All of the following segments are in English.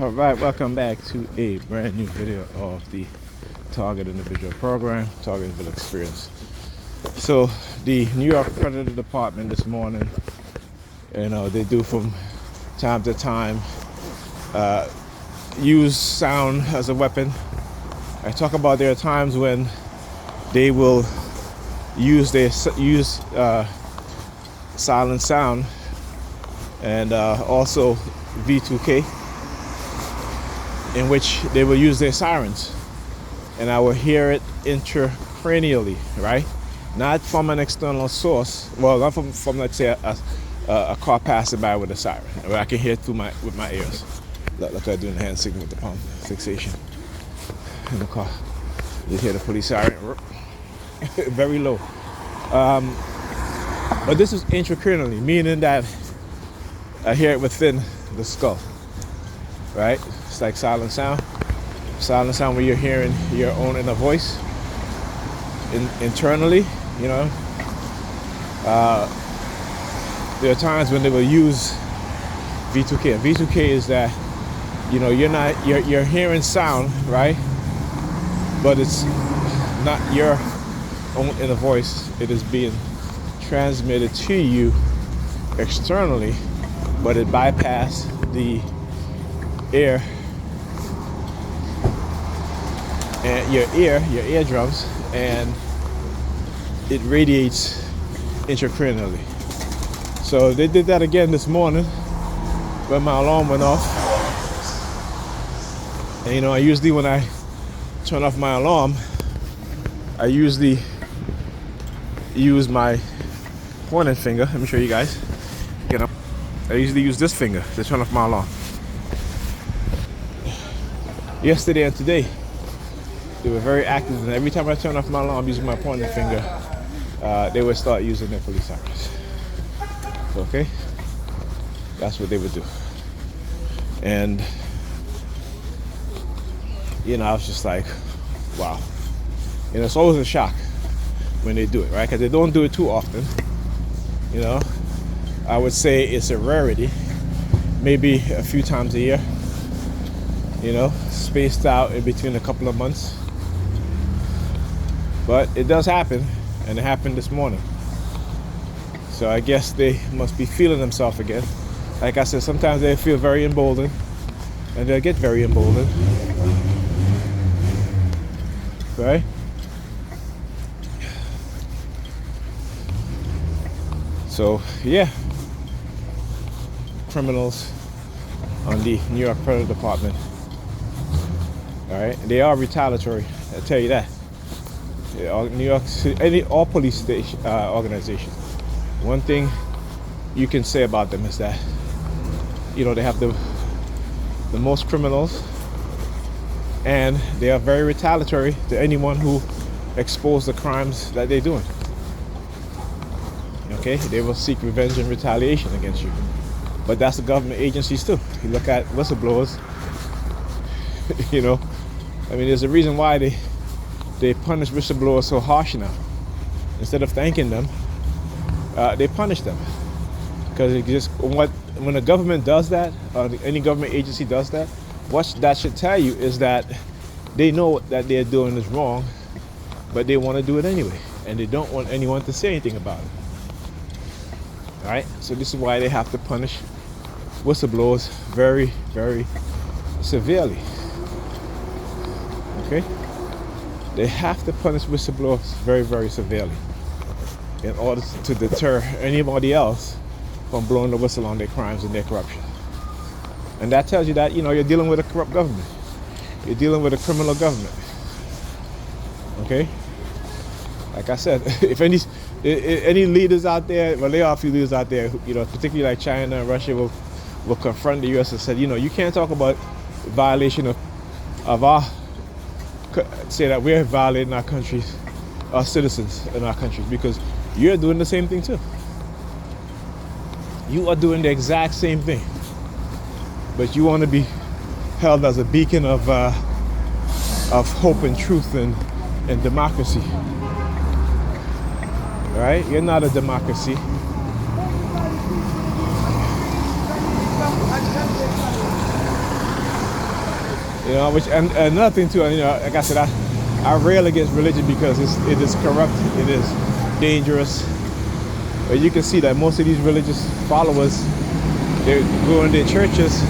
Alright, welcome back to a brand new video of the Target Individual Program, Target Individual Experience. So the New York Predator Department this morning, they do from time to time use sound as a weapon. I talk about there are times when they will use silent sound and also V2K, in which they will use their sirens, and I will hear it intracranially, right? Not from an external source. Well, not from let's say a car passing by with a siren, where I can hear it with my ears. Look, I'm doing the hand signal with the palm fixation in the car. You hear the police siren, very low. But this is intracranially, meaning that I hear it within the skull, right? It's like silent sound. Silent sound where you're hearing your own inner voice internally, There are times when they will use V2K. V2K is that, you're hearing sound, right? But it's not your own inner voice. It is being transmitted to you externally, but it bypassed the air and your eardrums, and it radiates intracranially. So they did that again this morning when my alarm went off. And I usually, when I turn off my alarm, I usually use my pointing finger. Let me show you guys. I usually use this finger to turn off my alarm. Yesterday and today, they were very active, and every time I turn off my alarm using my pointing finger, they would start using their police sirens. Okay? That's what they would do. And, I was just like, wow. It's always a shock when they do it, right? Because they don't do it too often. I would say it's a rarity, maybe a few times a year, spaced out in between a couple of months. But it does happen, and it happened this morning. So I guess they must be feeling themselves again. Like I said, sometimes they feel very emboldened, and they'll get very emboldened, right? So yeah, criminals on the New York Predator Department. All right, they are retaliatory. I tell you that. New York City, all police station organizations. One thing you can say about them is that they have the most criminals, and they are very retaliatory to anyone who exposes the crimes that they're doing. Okay, they will seek revenge and retaliation against you. But that's the government agencies too. You look at whistleblowers, there's a reason why they punish whistleblowers so harsh now. Instead of thanking them, they punish them. Because when a government does that, or any government agency does that, what that should tell you is that they know what that they're doing is wrong, but they want to do it anyway, and they don't want anyone to say anything about it. All right, so this is why they have to punish whistleblowers very, very severely. Okay, they have to punish whistleblowers very, very severely in order to deter anybody else from blowing the whistle on their crimes and their corruption. And that tells you that you're dealing with a corrupt government. You're dealing with a criminal government. Okay, like I said, if any leaders out there, well, there are a few leaders out there, particularly like China and Russia, will confront the U.S. and said, you can't talk about violation of our, say that we're violating our countries, our citizens in our countries, because you're doing the same thing too. You are doing the exact same thing, but you want to be held as a beacon of hope and truth and democracy. Right? You're not a democracy. You know, which and another thing too. You know, like I said, I rail against religion because it is corrupt. It is dangerous. But you can see that most of these religious followers, they go in their churches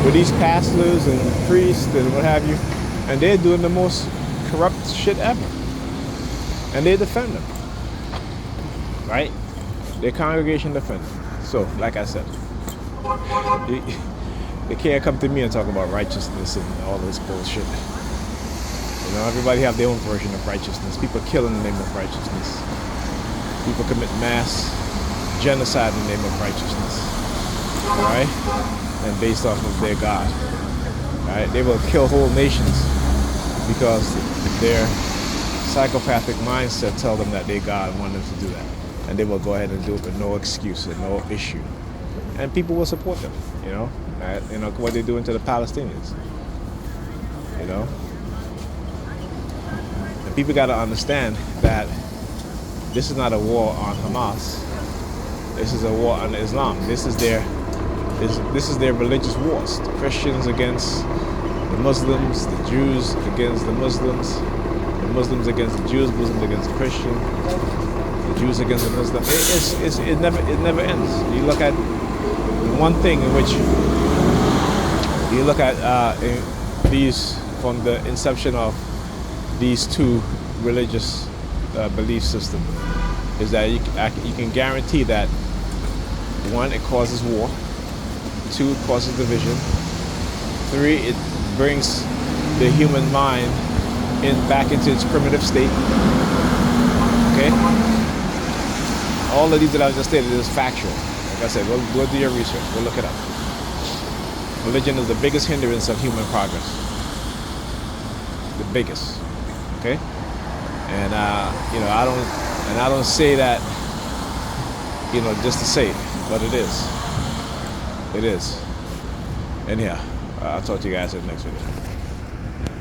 with these pastors and priests and what have you, and they're doing the most corrupt shit ever. And they defend them, right? Their congregation defend them. So, like I said, they can't come to me and talk about righteousness and all this bullshit. You know, everybody have their own version of righteousness. People kill in the name of righteousness. People commit mass genocide in the name of righteousness, right? And based off of their God, right? They will kill whole nations because their psychopathic mindset tell them that their God want them to do that, and they will go ahead and do it with no excuse and no issue, and people will support them. You know, what they're doing to the Palestinians. You know, and people got to understand that this is not a war on Hamas. This is a war on Islam. This is their religious wars. The Christians against the Muslims, the Jews against the Muslims against the Jews, Muslims against the Christian, the Jews against the Muslims. It never ends. You look at one thing in which you look at these from the inception of these two religious belief system is that you can guarantee that one, it causes war, two, it causes division, three, it brings the human mind back into its primitive state. Okay, all of these that I just stated is factual. Like I said, go do your research, go look it up. Religion is the biggest hindrance of human progress, the biggest. Okay. And I don't say that, just to say it, but it is. It is. And yeah, I'll talk to you guys in the next video.